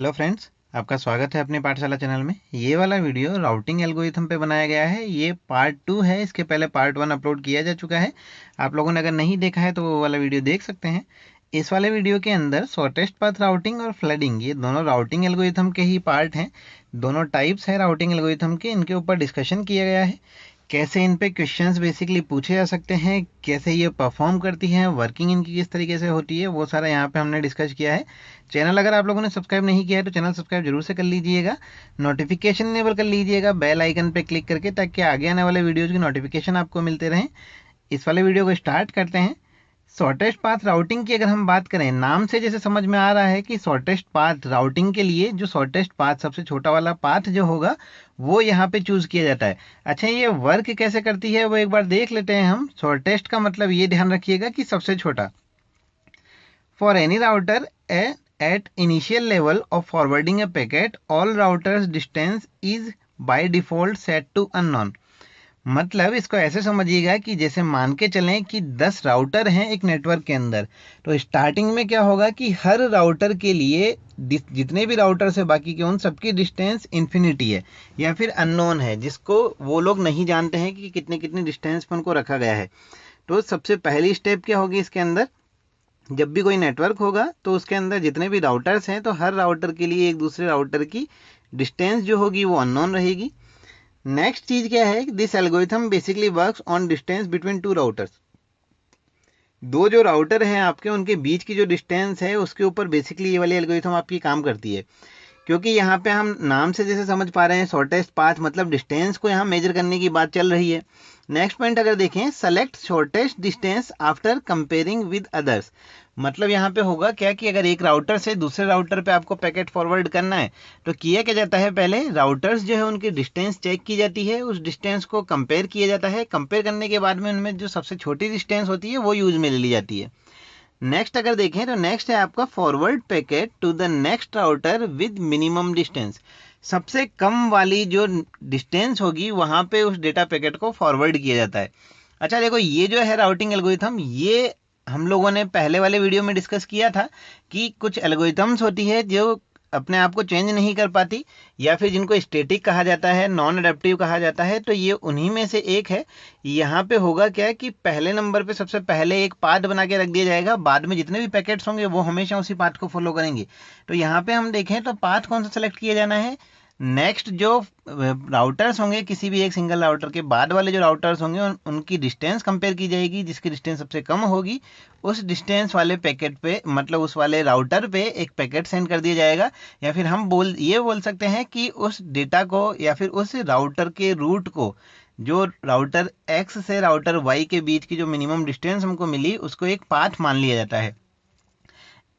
Hello friends, आपका स्वागत है अपने पाठशाला चैनल में। ये वाला वीडियो राउटिंग एल्गोरिथम पे बनाया गया है। ये पार्ट 2 है। इसके पहले पार्ट 1 अपलोड किया जा चुका है। आप लोगों ने अगर नहीं देखा है तो वो वाला वीडियो देख सकते हैं। इस वाले वीडियो के अंदर शॉर्टेस्ट पाथ राउटिंग और फ्लडिंग, ये दोनों राउटिंग एल्गोरिथम के ही पार्ट हैं। दोनों टाइप्स है राउटिंग एल्गोरिथम के, इनके ऊपर डिस्कशन किया गया है। कैसे इन पे क्वेश्चंस बेसिकली पूछे जा सकते हैं, कैसे ये परफॉर्म करती हैं, वर्किंग इनकी किस तरीके से होती है, वो सारा यहाँ पे हमने डिस्कस किया है। चैनल अगर आप लोगों ने सब्सक्राइब नहीं किया है तो चैनल सब्सक्राइब जरूर से कर लीजिएगा। नोटिफिकेशन इनेबल कर लीजिएगा बेल आइकन पे क्लिक करके, ताकि आगे आने वाले वीडियोज़ की नोटिफिकेशन आपको मिलते रहें। इस वाले वीडियो को स्टार्ट करते हैं। शॉर्टेस्ट पाथ राउटिंग की अगर हम बात करें, नाम से जैसे समझ में आ रहा है कि शॉर्टेस्ट पाथ राउटिंग के लिए जो शॉर्टेस्ट पाथ, सबसे छोटा वाला पाथ जो होगा वो यहाँ पे चूज किया जाता है। अच्छा, ये वर्क कैसे करती है वो एक बार देख लेते हैं हम। शॉर्टेस्ट का मतलब ये ध्यान रखिएगा कि सबसे छोटा। For any router at initial level of forwarding a packet, all routers distance is by default set to unknown। मतलब इसको ऐसे समझिएगा कि जैसे मान के चलें कि 10 राउटर हैं एक नेटवर्क के अंदर, तो स्टार्टिंग में क्या होगा कि हर राउटर के लिए जितने भी राउटर्स है बाकी के, उन सबकी डिस्टेंस इन्फिनिटी है या फिर अननोन है, जिसको वो लोग नहीं जानते हैं कि कितने कितने डिस्टेंस पर उनको रखा गया है। तो सबसे पहली स्टेप क्या होगी इसके अंदर, जब भी कोई नेटवर्क होगा तो उसके अंदर जितने भी राउटर्स हैं तो हर राउटर के लिए एक दूसरे राउटर की डिस्टेंस जो होगी वो अननोन रहेगी। नेक्स्ट चीज क्या है, this algorithm basically works on distance between two routers. दो जो राउटर हैं आपके, उनके बीच की जो डिस्टेंस है उसके ऊपर बेसिकली ये वाली एल्गोरिथम आपकी काम करती है। क्योंकि यहाँ पे हम नाम से जैसे समझ पा रहे हैं, शॉर्टेस्ट पाथ मतलब डिस्टेंस को यहाँ मेजर करने की बात चल रही है। नेक्स्ट पॉइंट अगर देखें, select shortest distance after comparing with others. मतलब यहाँ पे होगा क्या कि अगर एक राउटर से दूसरे राउटर पे आपको पैकेट फॉरवर्ड करना है तो किया क्या जाता है, पहले राउटर्स जो है उनकी डिस्टेंस चेक की जाती है, उस डिस्टेंस को कंपेयर किया जाता है। कंपेयर करने के बाद में उनमें जो सबसे छोटी डिस्टेंस होती है वो यूज में ले ली जाती है। नेक्स्ट अगर देखें तो नेक्स्ट है आपका forward packet to the next router with minimum distance. सबसे कम वाली जो डिस्टेंस होगी वहां पे उस डेटा पैकेट को फॉरवर्ड किया जाता है। अच्छा देखो, ये जो है राउटिंग एल्गोरिथम, ये हम लोगों ने पहले वाले वीडियो में डिस्कस किया था कि कुछ एल्गोरिथम्स होती है जो अपने आप को चेंज नहीं कर पाती, या फिर जिनको स्टैटिक कहा जाता है, नॉन अडेप्टिव कहा जाता है। तो ये उन्हीं में से एक है। यहाँ पे होगा क्या कि पहले नंबर पे सबसे पहले एक पाथ बना के रख दिया जाएगा, बाद में जितने भी पैकेट्स होंगे वो हमेशा उसी पाथ को फॉलो करेंगे। तो यहाँ पे हम देखें तो पाथ कौन सा सेलेक्ट किया जाना है, नेक्स्ट जो राउटर्स होंगे किसी भी एक सिंगल राउटर के बाद वाले जो राउटर्स होंगे उनकी डिस्टेंस कंपेयर की जाएगी। जिसकी डिस्टेंस सबसे कम होगी उस डिस्टेंस वाले पैकेट पे, मतलब उस वाले राउटर पे एक पैकेट सेंड कर दिया जाएगा। या फिर हम बोल सकते हैं कि उस डेटा को या फिर उस राउटर के रूट को, जो राउटर X से राउटर Y के बीच की जो मिनिमम डिस्टेंस हमको मिली, उसको एक पाथ मान लिया जाता है।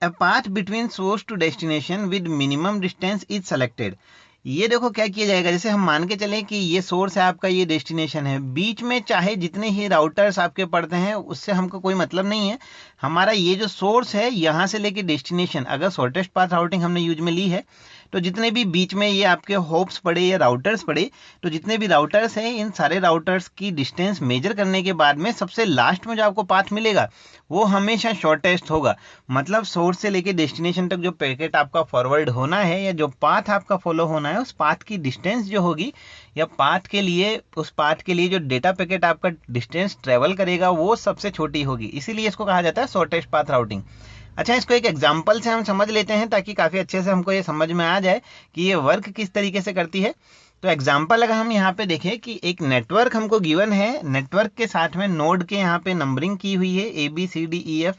A path between source to destination with minimum distance is selected। ये देखो क्या किया जाएगा, जैसे हम मान के चलें कि ये सोर्स है आपका, ये डेस्टिनेशन है। बीच में चाहे जितने ही राउटर्स आपके पड़ते हैं उससे हमको कोई मतलब नहीं है। हमारा ये जो सोर्स है यहाँ से लेके डेस्टिनेशन, अगर शॉर्टेस्ट पाथ राउटिंग हमने यूज में ली है तो जितने भी बीच में ये आपके होप्स पड़े या राउटर्स पड़े, तो जितने भी राउटर्स हैं इन सारे राउटर्स की डिस्टेंस मेजर करने के बाद में सबसे लास्ट में जो आपको पाथ मिलेगा वो हमेशा शॉर्टेस्ट होगा। मतलब सोर्स से लेके डेस्टिनेशन तक जो पैकेट आपका फॉरवर्ड होना है या जो पाथ आपका फॉलो होना है, उस पाथ की डिस्टेंस जो होगी, या पाथ के लिए, उस पाथ के लिए जो डेटा पैकेट आपका डिस्टेंस ट्रेवल करेगा वो सबसे छोटी होगी। इसीलिए इसको कहा जाता है शॉर्टेस्ट पाथ राउटिंग। अच्छा, इसको एक एग्जाम्पल से हम समझ लेते हैं ताकि काफ़ी अच्छे से हमको ये समझ में आ जाए कि ये वर्क किस तरीके से करती है। तो एग्जाम्पल अगर हम यहाँ पे देखें कि एक नेटवर्क हमको गिवन है, नेटवर्क के साथ में नोड के यहाँ पे नंबरिंग की हुई है ABCDEF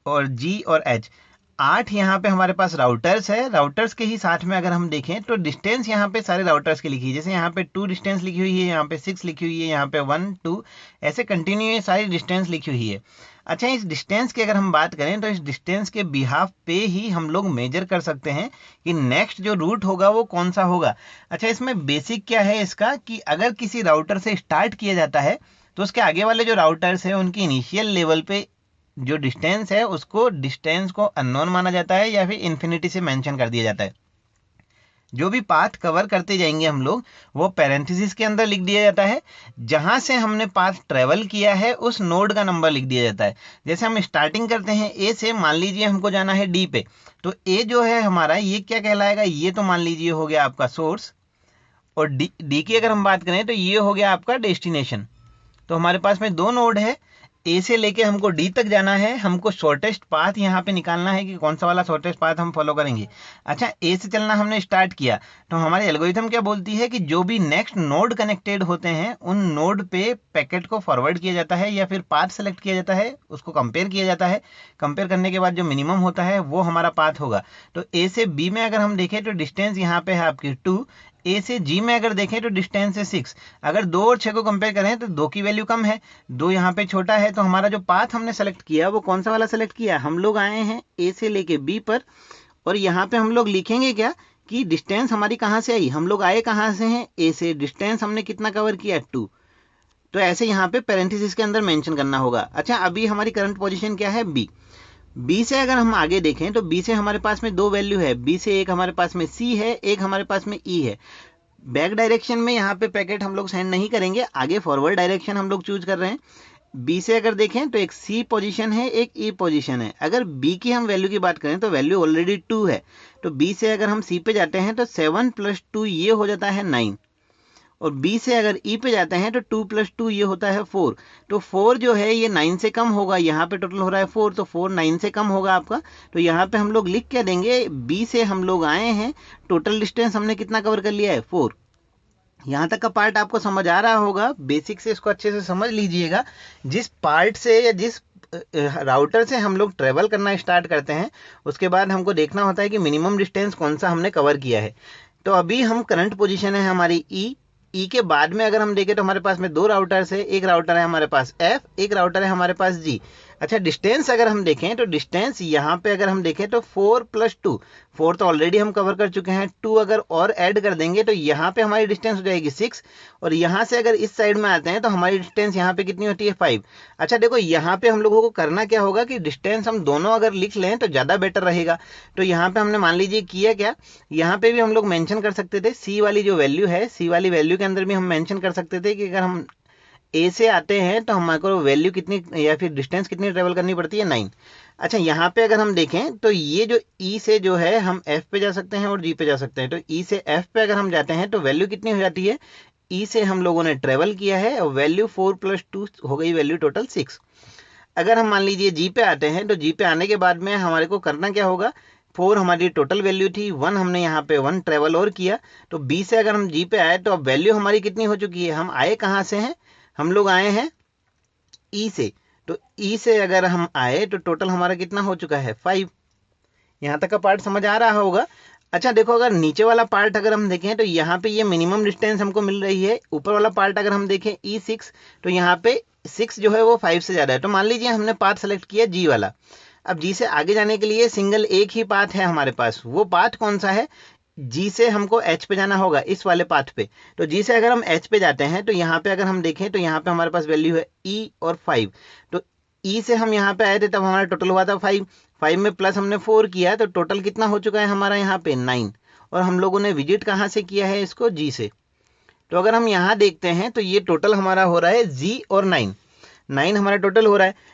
और G और H। 8 यहाँ पे हमारे पास राउटर्स है। राउटर्स के ही साथ में अगर हम देखें तो डिस्टेंस यहाँ पे सारे राउटर्स की लिखी है। जैसे यहाँ पे 2 डिस्टेंस लिखी हुई है, यहाँ पे 6 लिखी हुई है, यहाँ पे 1 2, ऐसे कंटिन्यू ये सारी डिस्टेंस लिखी हुई है। अच्छा, इस डिस्टेंस की अगर हम बात करें तो इस डिस्टेंस के बिहाफ पे ही हम लोग मेजर कर सकते हैं कि नेक्स्ट जो रूट होगा वो कौन सा होगा। अच्छा, इसमें बेसिक क्या है इसका कि अगर किसी राउटर से स्टार्ट किया जाता है तो उसके आगे वाले जो राउटर्स हैं उनकी इनिशियल लेवल पे जो डिस्टेंस है उसको डिस्टेंस को अननोन माना जाता है या फिर इन्फिनिटी से मेंशन कर दिया जाता है। जो भी पाथ कवर करते जाएंगे हम लोग वो पैरेंथेसिस के अंदर लिख दिया जाता है। जहां से हमने पाथ ट्रेवल किया है उस नोड का नंबर लिख दिया जाता है। जैसे हम स्टार्टिंग करते हैं ए से, मान लीजिए हमको जाना है डी पे, तो ए जो है हमारा ये क्या कहलाएगा, ये तो मान लीजिए हो गया आपका सोर्स, और डी की अगर हम बात करें तो ये हो गया आपका डेस्टिनेशन। तो हमारे पास में दो नोड है, ए से लेके हमको डी तक जाना है, हमको शॉर्टेस्ट पाथ यहाँ पे निकालना है कि कौन सा वाला शॉर्टेस्ट पाथ हम फॉलो करेंगे। अच्छा, ए से चलना हमने स्टार्ट किया, तो हमारे एल्गोरिथम क्या बोलती है कि जो भी नेक्स्ट नोड कनेक्टेड होते हैं उन नोड पे पैकेट को फॉरवर्ड किया जाता है या फिर पाथ सेलेक्ट किया जाता है, उसको कंपेयर किया जाता है। कंपेयर करने के बाद जो मिनिमम होता है वो हमारा पाथ होगा। तो ए से बी में अगर हम देखें तो डिस्टेंस यहाँ पे है आपकी 2, ए से जी में अगर देखें तो डिस्टेंस है 6। अगर 2 और 6 को कंपेयर करें तो 2 की वैल्यू कम है, 2 यहाँ पे छोटा है। तो हमारा जो पाथ हमने सेलेक्ट किया वो कौन सा वाला सेलेक्ट किया, हम लोग आए हैं ए से लेके बी पर, और यहाँ पे हम लोग लिखेंगे क्या कि डिस्टेंस हमारी कहाँ से आई, हम लोग आए कहाँ से हैं, ए से, डिस्टेंस हमने कितना कवर किया 2। तो ऐसे यहाँ पे पैरेंथेसिस के अंदर मेंशन करना होगा। अच्छा, अभी हमारी करंट पोजीशन क्या है, बी। बी से अगर हम आगे देखें तो बी से हमारे पास में दो वैल्यू है, बी से एक हमारे पास में सी है, एक हमारे पास में ई है। बैक डायरेक्शन में यहाँ पे पैकेट हम लोग सेंड नहीं करेंगे, आगे फॉरवर्ड डायरेक्शन हम लोग चूज कर रहे हैं। बी से अगर देखें तो एक सी पोजीशन है, एक ई पोजीशन है। अगर बी की हम वैल्यू की बात करें तो वैल्यू ऑलरेडी 2 है, तो बी से अगर हम सी पे जाते हैं तो 7 + 2 ये हो जाता है 9, और बी से अगर ई पे जाते हैं तो 2 + 2 ये होता है 4। तो 4 जो है ये 9 से कम होगा, यहाँ पे टोटल हो रहा है 4, तो 4 9 से कम होगा आपका। तो यहाँ पे हम लोग लिख क्या देंगे, बी से हम लोग आए हैं, टोटल डिस्टेंस हमने कितना कवर कर लिया है, 4। यहाँ तक का पार्ट आपको समझ आ रहा होगा, बेसिक से इसको अच्छे से समझ लीजिएगा। जिस पार्ट से या जिस राउटर से हम लोग ट्रेवल करना स्टार्ट करते हैं उसके बाद हमको देखना होता है कि मिनिमम डिस्टेंस कौन सा हमने कवर किया है। तो अभी हम करंट पोजीशन है हमारी ई के बाद में अगर हम देखें तो हमारे पास में दो राउटर है, एक राउटर है हमारे पास एफ, एक राउटर है हमारे पास जी। अच्छा, डिस्टेंस अगर हम देखें तो डिस्टेंस यहाँ पे अगर हम देखें तो 4 + 2, 4 तो ऑलरेडी हम कवर कर चुके हैं, 2 अगर और ऐड कर देंगे तो यहाँ पे हमारी डिस्टेंस हो जाएगी 6, और यहाँ से अगर इस साइड में आते हैं तो हमारी डिस्टेंस यहाँ पे कितनी होती है, 5। अच्छा देखो, यहाँ पे हम लोगों को करना क्या होगा कि डिस्टेंस हम दोनों अगर लिख लें तो ज़्यादा बेटर रहेगा। तो यहाँ पे हमने मान लीजिए किया क्या, यहाँ पे भी हम लोग मेंशन कर सकते थे सी वाली जो वैल्यू है, सी वाली वैल्यू के अंदर भी हम मेंशन कर सकते थे कि अगर हम ए से आते हैं तो हमारे वैल्यू कितनी या फिर डिस्टेंस कितनी ट्रेवल करनी पड़ती है, 9। अच्छा, यहाँ पे अगर हम देखें तो ये जो ई से जो है हम एफ पे जा सकते हैं और जी पे जा सकते हैं। तो ई से एफ पे अगर हम जाते हैं तो वैल्यू कितनी हो जाती है, ई से हम लोगों ने ट्रेवल किया है और वैल्यू 4 + 2 हो गई, वैल्यू टोटल 6। अगर हम मान लीजिए जी पे आते हैं तो जी पे आने के बाद में हमारे को करना क्या होगा, 4 हमारी टोटल वैल्यू थी, 1 हमने यहाँ पे 1 ट्रेवल और किया। तो बी से अगर हम जी पे आए तो अब वैल्यू हमारी कितनी हो चुकी है, हम आए कहाँ से हैं, हम लोग आए हैं ई से। तो ई से अगर हम आए तो टोटल हमारा कितना हो चुका है, 5। यहाँ तक का पार्ट समझ आ रहा होगा। अच्छा देखो, अगर नीचे वाला पार्ट अगर हम देखें तो यहाँ पे ये मिनिमम डिस्टेंस हमको मिल रही है। ऊपर वाला पार्ट अगर हम देखें E6, तो यहाँ पे 6 जो है वो 5 से ज़्यादा है। तो मान लीजिए हमने पाथ सेलेक्ट किया जी वाला। अब जी से आगे जाने के लिए सिंगल एक ही पाथ है हमारे पास, वो पाथ कौन सा है, जी से हमको एच पे जाना होगा, इस वाले पाथ पे। तो जी से अगर हम एच पे जाते हैं तो यहाँ पे अगर हम देखें तो यहाँ पे हमारे पास वैल्यू है ई और 5। तो ई से हम यहाँ पे आए थे तब हमारा टोटल हुआ था 5, 5 में प्लस हमने 4 किया तो टोटल कितना हो चुका है हमारा यहाँ पे 9। और हम लोगों ने विजिट कहाँ से किया है इसको, जी से। तो अगर हम यहाँ देखते हैं तो ये टोटल हमारा हो रहा है जी और 9, 9 हमारा टोटल हो रहा है।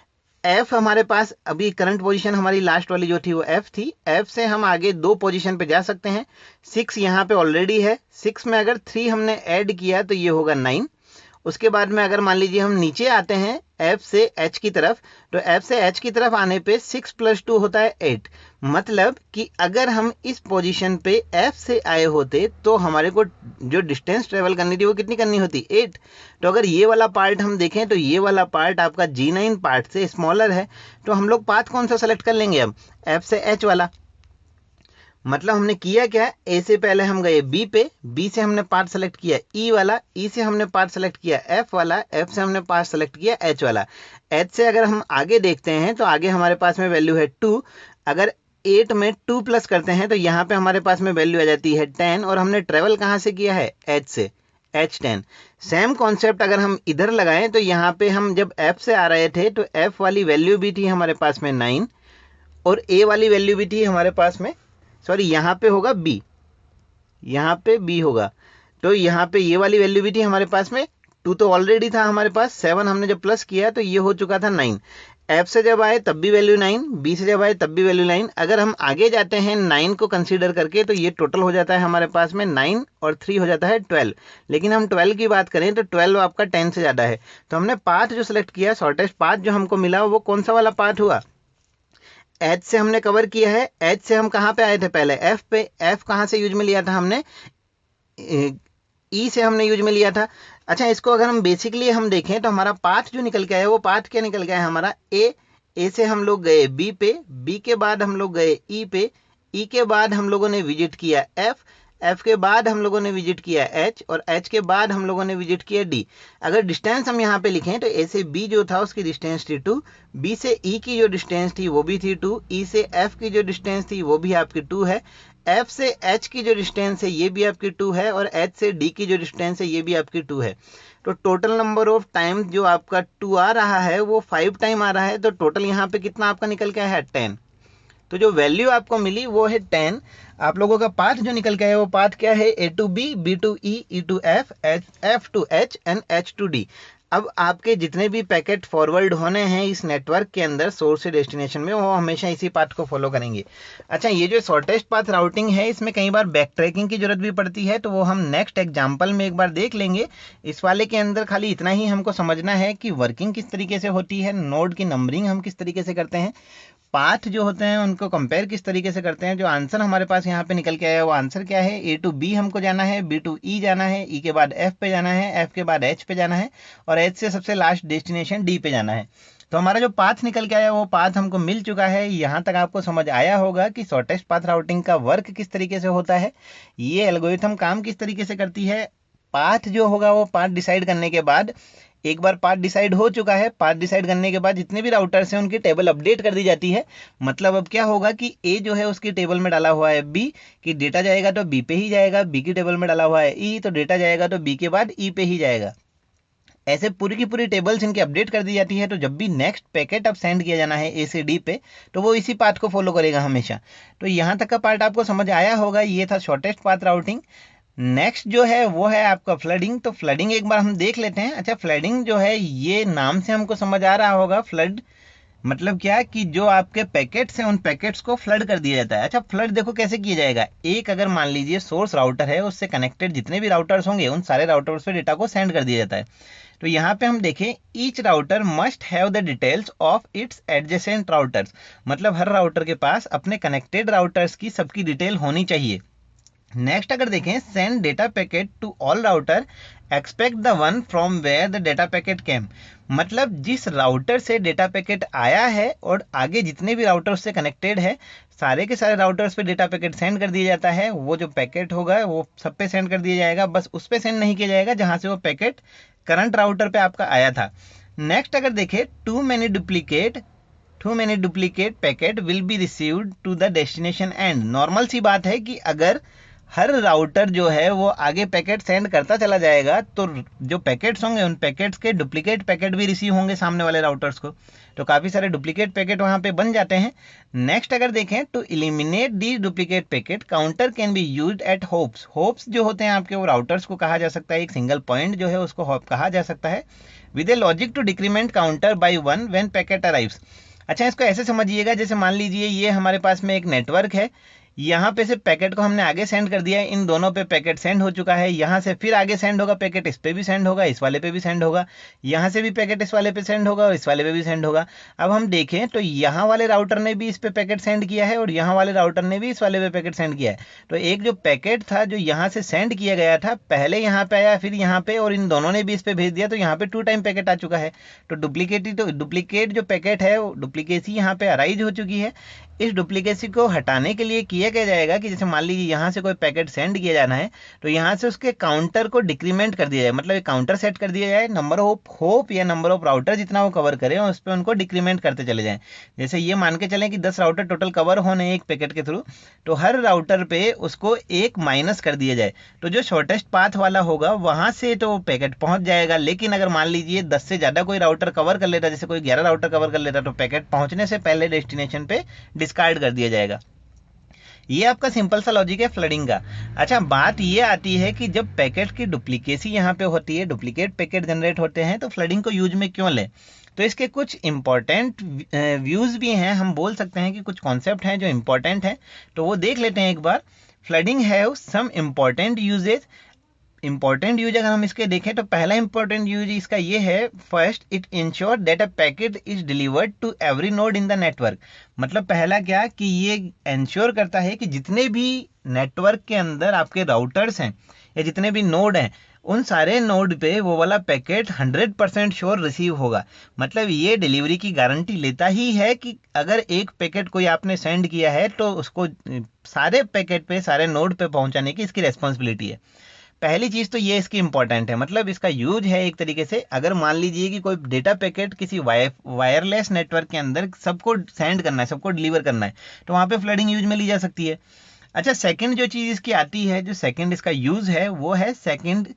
एफ हमारे पास अभी करंट पोजीशन हमारी लास्ट वाली जो थी वो एफ थी, एफ से हम आगे 2 पोजीशन पे जा सकते हैं। 6 यहाँ पे ऑलरेडी है, 6 में अगर 3 हमने ऐड किया तो ये होगा 9। उसके बाद में अगर मान लीजिए हम नीचे आते हैं एफ से एच की तरफ, तो एफ से एच की तरफ आने पे 6 + 2 होता है 8। मतलब कि अगर हम इस पोजीशन पे एफ से आए होते तो हमारे को जो डिस्टेंस ट्रेवल करनी थी वो कितनी करनी होती, 8। तो अगर ये वाला पार्ट हम देखें तो ये वाला पार्ट आपका G9 पार्ट से स्मॉलर है, तो हम लोग पाथ कौन सा सेलेक्ट कर लेंगे, अब एफ से एच वाला। मतलब हमने किया क्या, ए से पहले हम गए बी पे, बी से हमने पार्ट सेलेक्ट किया ई वाला, ई से हमने पार्ट सेलेक्ट किया एफ वाला, एफ से हमने पार्ट सेलेक्ट किया एच वाला। एच से अगर हम आगे देखते हैं तो आगे हमारे पास में वैल्यू है 2। अगर 8 में 2 प्लस करते हैं तो यहाँ पे हमारे पास में वैल्यू आ जाती है 10, और हमने ट्रेवल कहाँ से किया है, एच से, H10। सेम कॉन्सेप्ट अगर हम इधर लगाएं तो यहाँ पे हम जब एफ से आ रहे थे तो एफ वाली वैल्यू भी थी हमारे पास में 9, और ए वाली वैल्यू भी थी हमारे पास में, सॉरी यहाँ पे होगा बी, यहाँ पे बी होगा। तो यहाँ पे ये वाली वैल्यू भी थी हमारे पास में, 2 तो ऑलरेडी था हमारे पास, 7 हमने जब प्लस किया तो ये हो चुका था 9। एफ से जब आए तब भी वैल्यू 9, बी से जब आए तब भी वैल्यू 9। अगर हम आगे जाते हैं 9 को कंसीडर करके तो ये टोटल हो जाता है हमारे पास में 9 और 3 हो जाता है 12। लेकिन हम 12 की बात करें तो 12 आपका 10 से ज़्यादा है। तो हमने पाथ जो सिलेक्ट किया, शॉर्टेस्ट पाथ जो हमको मिला वो कौन सा वाला पाथ हुआ, एच से हमने कवर किया है। एच से हम कहाँ पे आए थे पहले, एफ पे। एफ कहाँ से यूज में लिया था हमने, ई से हमने यूज में लिया था। अच्छा, इसको अगर हम बेसिकली हम देखें तो हमारा पाथ जो निकल के आया वो पाथ क्या निकल गया है हमारा, ए से हम लोग गए बी पे, बी के बाद हम लोग गए ई पे, ई के बाद हम लोगों ने विजिट किया एफ, एफ के बाद हम लोगों ने विजिट किया एच, और एच के बाद हम लोगों ने विजिट किया डी। अगर डिस्टेंस हम यहाँ पे लिखें तो ए से बी जो था उसकी डिस्टेंस थी 2, बी से ई की जो डिस्टेंस थी वो भी थी 2, ई से एफ की जो डिस्टेंस थी वो भी आपकी 2 है, एफ से एच की जो डिस्टेंस है ये भी आपकी 2 है, और एच से डी की जो डिस्टेंस है ये भी आपकी 2 है। तो टोटल नंबर ऑफ टाइम जो आपका 2 आ रहा है वो 5 टाइम आ रहा है। तो टोटल यहाँ पे कितना आपका निकल के है 10। तो जो वैल्यू आपको मिली वो है 10। आप लोगों का पाथ जो निकल के आया वो पाथ क्या है, A to B, B to E, E to F, F to H and H to D. अब आपके जितने भी पैकेट फॉरवर्ड होने हैं इस नेटवर्क के अंदर सोर्स से डेस्टिनेशन में, वो हमेशा इसी पाथ को फॉलो करेंगे। अच्छा, ये जो शॉर्टेस्ट पाथ राउटिंग है इसमें कई बार बैक ट्रैकिंग की जरूरत भी पड़ती है, तो वो हम नेक्स्ट एग्जाम्पल में एक बार देख लेंगे। इस वाले के अंदर खाली इतना ही हमको समझना है कि वर्किंग किस तरीके से होती है, नोड की नंबरिंग हम किस तरीके से करते हैं, पाथ जो होते हैं उनको कंपेयर किस तरीके से करते हैं। जो आंसर हमारे पास यहाँ पे निकल के आया वो आंसर क्या है, ए टू बी हमको जाना है, बी टू ई जाना है, ई के बाद एफ पे जाना है, एफ के बाद एच पे जाना है, और एच से सबसे लास्ट डेस्टिनेशन डी पे जाना है। तो हमारा जो पाथ निकल के आया वो पाथ हमको मिल चुका है। यहाँ तक आपको समझ आया होगा कि शॉर्टेस्ट पाथ राउटिंग का वर्क किस तरीके से होता है, ये एल्गोरिथम काम किस तरीके से करती है। पाथ जो होगा वो पाथ डिसाइड करने के बाद, एक बार पाथ डिसाइड हो चुका है, पाथ डिसाइड करने के बाद जितने भी राउटर्स हैं उनकी टेबल अपडेट कर दी जाती है। मतलब अब क्या होगा कि ए जो है उसकी टेबल में डाला हुआ है बी, कि डेटा जाएगा तो बी पे ही जाएगा, बी की टेबल में डाला हुआ है ई, तो डेटा जाएगा तो बी के बाद ई पे ही जाएगा। ऐसे पूरी की पूरी टेबल्स इनकी अपडेट कर दी जाती है। तो जब भी नेक्स्ट पैकेट अब सेंड किया जाना है ए से डी पे, तो वो इसी पाथ को फॉलो करेगा हमेशा। तो यहाँ तक का पार्ट आपको समझ आया होगा, ये था शॉर्टेस्ट पाथ राउटिंग। नेक्स्ट जो है वो है आपका फ्लडिंग। तो फ्लडिंग एक बार हम देख लेते हैं। अच्छा, फ्लडिंग जो है ये नाम से हमको समझ आ रहा होगा, फ्लड मतलब क्या कि जो आपके पैकेट्स हैं उन पैकेट्स को फ्लड कर दिया जाता है। अच्छा, फ्लड देखो कैसे किया जाएगा, एक अगर मान लीजिए सोर्स राउटर है, उससे कनेक्टेड जितने भी राउटर्स होंगे उन सारे राउटर्स पे डेटा को सेंड कर दिया जाता है। तो यहाँ पे हम देखें, each router must have the details of its adjacent routers, मतलब हर राउटर के पास अपने कनेक्टेड राउटर्स की सबकी डिटेल होनी चाहिए। नेक्स्ट अगर देखें, send data packet to all router expect the one from where the data packet came, मतलब जिस राउटर से डेटा पैकेट आया है और आगे जितने भी राउटर उससे कनेक्टेड है, सारे के सारे राउटर्स पे डेटा पैकेट सेंड कर दिया जाता है। वो जो पैकेट होगा वो सब पे सेंड कर दिया जाएगा, बस उस पे सेंड नहीं किया जाएगा जहां से वो पैकेट करंट राउटर पे आपका आया था। नेक्स्ट अगर देखें, too many duplicate packet will be received to the destination end. Normal सी बात है कि अगर हर राउटर जो है वो आगे पैकेट सेंड करता चला जाएगा तो जो पैकेट्स होंगे उन पैकेट्स के डुप्लीकेट पैकेट भी रिसीव होंगे सामने वाले राउटर्स को, तो काफ़ी सारे डुप्लीकेट पैकेट वहाँ पे बन जाते हैं। नेक्स्ट अगर देखें, to eliminate the duplicate packet counter can be used at hops. Hops जो होते हैं आपके वो राउटर्स को कहा जा सकता है, एक सिंगल पॉइंट जो है उसको होप कहा जा सकता है, with a logic to decrement counter by 1 when packet arrives. अच्छा, इसको ऐसे समझिएगा, जैसे मान लीजिए ये हमारे पास में एक नेटवर्क है, यहाँ पे से पैकेट को हमने आगे सेंड कर दिया है, इन दोनों पे पैकेट सेंड हो चुका है, यहाँ से फिर आगे सेंड होगा पैकेट, इस पे भी सेंड होगा, इस वाले पे भी सेंड होगा, यहाँ से भी पैकेट इस वाले पे सेंड होगा और इस वाले पे भी सेंड होगा। अब हम देखें तो यहाँ वाले राउटर ने भी इस पे पैकेट सेंड किया है और यहाँ वाले राउटर ने भी इस वाले पे पैकेट सेंड किया है। तो एक जो पैकेट था जो यहाँ से सेंड किया गया था, पहले यहाँ पे आया फिर यहाँ पे, और इन दोनों ने भी इस पे भेज दिया, तो यहाँ पे 2 टाइम पैकेट आ चुका है। तो डुप्लीकेट जो पैकेट है वो डुप्लीकेसी यहाँ पे अराइज हो चुकी है। इस डुप्लीकेसी को हटाने के लिए किया क्या जाएगा कि जैसे मान लीजिए यहाँ से कोई पैकेट सेंड किया जाना है, तो यहाँ से उसके काउंटर को डिक्रीमेंट कर दिया जाए, मतलब एक काउंटर सेट कर दिया जाए, नंबर ऑफ होप या नंबर ऑफ राउटर जितना वो कवर करें उस पर उनको डिक्रीमेंट करते चले जाएं। जैसे ये मान के चलें कि 10 राउटर टोटल कवर होने एक पैकेट के थ्रू, तो हर राउटर पे उसको एक माइनस कर दिया जाए, तो जो शॉर्टेस्ट पाथ वाला होगा वहां से तो पैकेट पहुंच जाएगा। लेकिन अगर मान लीजिए 10 से ज़्यादा कोई राउटर कवर कर लेता, जैसे कोई 11 राउटर कवर कर लेता, तो पैकेट पहुंचने से पहले डेस्टिनेशन पे डिस्कार्ड कर दिया जाएगा। ये आपका सिंपल सा लॉजिक है फ्लडिंग का। अच्छा, बात ये आती है कि जब पैकेट की डुप्लीकेसी यहाँ पे होती है, डुप्लीकेट पैकेट जनरेट होते हैं, तो फ्लडिंग को यूज में क्यों लें? तो इसके कुछ इंपॉर्टेंट व्यूज भी हैं, हम बोल सकते हैं कि कुछ कॉन्सेप्ट हैं जो इंपॉर्टेंट हैं, तो वो देख लेते हैं एक बार। Flooding have some important usages. Important use अगर हम इसके देखें तो पहला इंपॉर्टेंट यूज इसका ये है, first it ensure that a packet is delivered to every node in the network. मतलब पहला क्या कि ये इंश्योर करता है कि जितने भी नेटवर्क के अंदर आपके राउटर्स हैं या जितने भी नोड हैं, उन सारे नोड पे वो वाला पैकेट 100% श्योर रिसीव होगा। मतलब ये डिलीवरी की गारंटी लेता ही है कि अगर एक पैकेट कोई आपने सेंड किया है तो उसको सारे पैकेट पे, सारे नोड पे पहुंचाने की इसकी रेस्पॉन्सिबिलिटी है। पहली चीज तो ये इसकी इंपॉर्टेंट है, मतलब इसका यूज है एक तरीके से, अगर मान लीजिए कि कोई डेटा पैकेट किसी वायरलेस नेटवर्क के अंदर सबको सेंड करना है, सबको डिलीवर करना है, तो वहां पे फ्लडिंग यूज में ली जा सकती है। अच्छा, सेकंड जो चीज इसकी आती है, जो सेकंड इसका यूज है वो है second,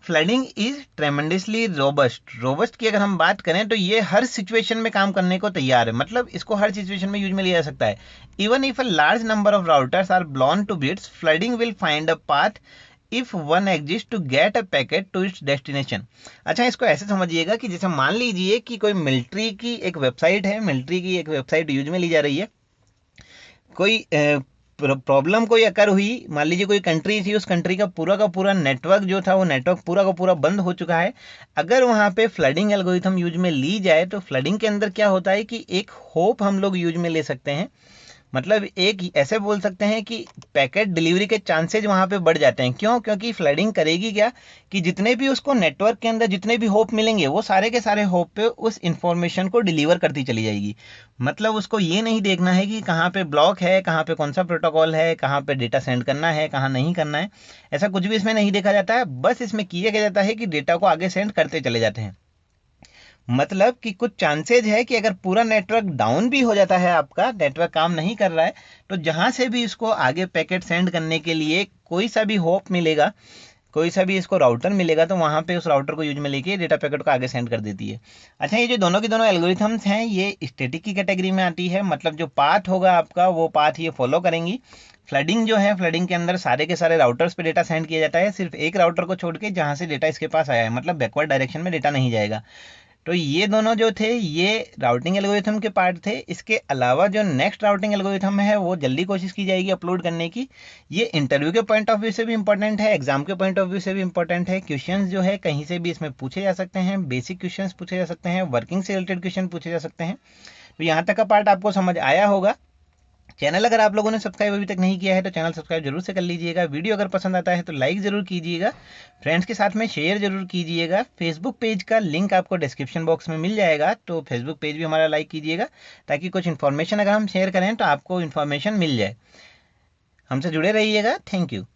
flooding is tremendously robust. Robust की अगर हम बात करें तो ये हर सिचुएशन में काम करने को तैयार है, मतलब इसको हर सिचुएशन में यूज में लिया जा सकता है। Even if a large number of routers are blown to bits, flooding will find a path if one exist to get a packet to its destination. अच्छा, इसको ऐसे समझिएगा कि जैसे मान लीजिए कि कोई मिलिट्री की एक वेबसाइट है, मिलिट्री की एक वेबसाइट यूज में ली जा रही है, कोई प्रॉब्लम कोई अकर हुई, मान लीजिए कोई कंट्री थी, उस कंट्री का पूरा नेटवर्क जो था वो नेटवर्क पूरा का पूरा बंद हो चुका है। अगर वहां पे फ्लडिंग एल्गोरिथम यूज में ली जाए तो फ्लडिंग के अंदर क्या होता है कि एक होप हम लोग यूज में ले सकते हैं, मतलब एक ऐसे बोल सकते हैं कि पैकेट डिलीवरी के चांसेज वहां पे बढ़ जाते हैं। क्यों? क्योंकि फ्लडिंग करेगी क्या कि जितने भी उसको नेटवर्क के अंदर जितने भी होप मिलेंगे, वो सारे के सारे होप पे उस इंफॉर्मेशन को डिलीवर करती चली जाएगी। मतलब उसको ये नहीं देखना है कि कहाँ पे ब्लॉक है, कहाँ पे कौन सा प्रोटोकॉल है, कहाँ पे डेटा सेंड करना है, कहाँ नहीं करना है, ऐसा कुछ भी इसमें नहीं देखा जाता है। बस इसमें किया क्या जाता है कि डेटा को आगे सेंड करते चले जाते हैं। मतलब कि कुछ चांसेज है कि अगर पूरा नेटवर्क डाउन भी हो जाता है, आपका नेटवर्क काम नहीं कर रहा है, तो जहां से भी इसको आगे पैकेट सेंड करने के लिए कोई सा भी होप मिलेगा, कोई सा भी इसको राउटर मिलेगा, तो वहां पे उस राउटर को यूज में लेके डेटा पैकेट को आगे सेंड कर देती है। अच्छा, ये जो दोनों की दोनों एल्गोरिथम्स हैं ये स्टैटिक की कैटेगरी में आती है, मतलब जो पाथ होगा आपका वो पाथ ये फॉलो करेंगी। फ्लडिंग जो है, फ्लडिंग के अंदर सारे के सारे राउटर्स पे डेटा सेंड किया जाता है, सिर्फ एक राउटर को छोड़ के जहां से डेटा इसके पास आया है, मतलब बैकवर्ड डायरेक्शन में डेटा नहीं जाएगा। तो ये दोनों जो थे ये राउटिंग एल्गोरिथम के पार्ट थे। इसके अलावा जो नेक्स्ट राउटिंग एल्गोरिथम है वो जल्दी कोशिश की जाएगी अपलोड करने की। ये इंटरव्यू के पॉइंट ऑफ व्यू से भी इंपॉर्टेंट है, एग्जाम के पॉइंट ऑफ व्यू से भी इंपॉर्टेंट है। क्वेश्चंस जो है कहीं से भी इसमें पूछे जा सकते हैं, बेसिक क्वेश्चंस पूछे जा सकते हैं, वर्किंग से रिलेटेड क्वेश्चन पूछे जा सकते हैं। तो यहाँ तक का पार्ट आपको समझ आया होगा। चैनल अगर आप लोगों ने सब्सक्राइब अभी तक नहीं किया है तो चैनल सब्सक्राइब जरूर से कर लीजिएगा। वीडियो अगर पसंद आता है तो लाइक जरूर कीजिएगा, फ्रेंड्स के साथ में शेयर जरूर कीजिएगा। फेसबुक पेज का लिंक आपको डिस्क्रिप्शन बॉक्स में मिल जाएगा, तो फेसबुक पेज भी हमारा लाइक कीजिएगा, ताकि कुछ इन्फॉर्मेशन अगर हम शेयर करें तो आपको इन्फॉर्मेशन मिल जाए। हमसे जुड़े रहिएगा। Thank you.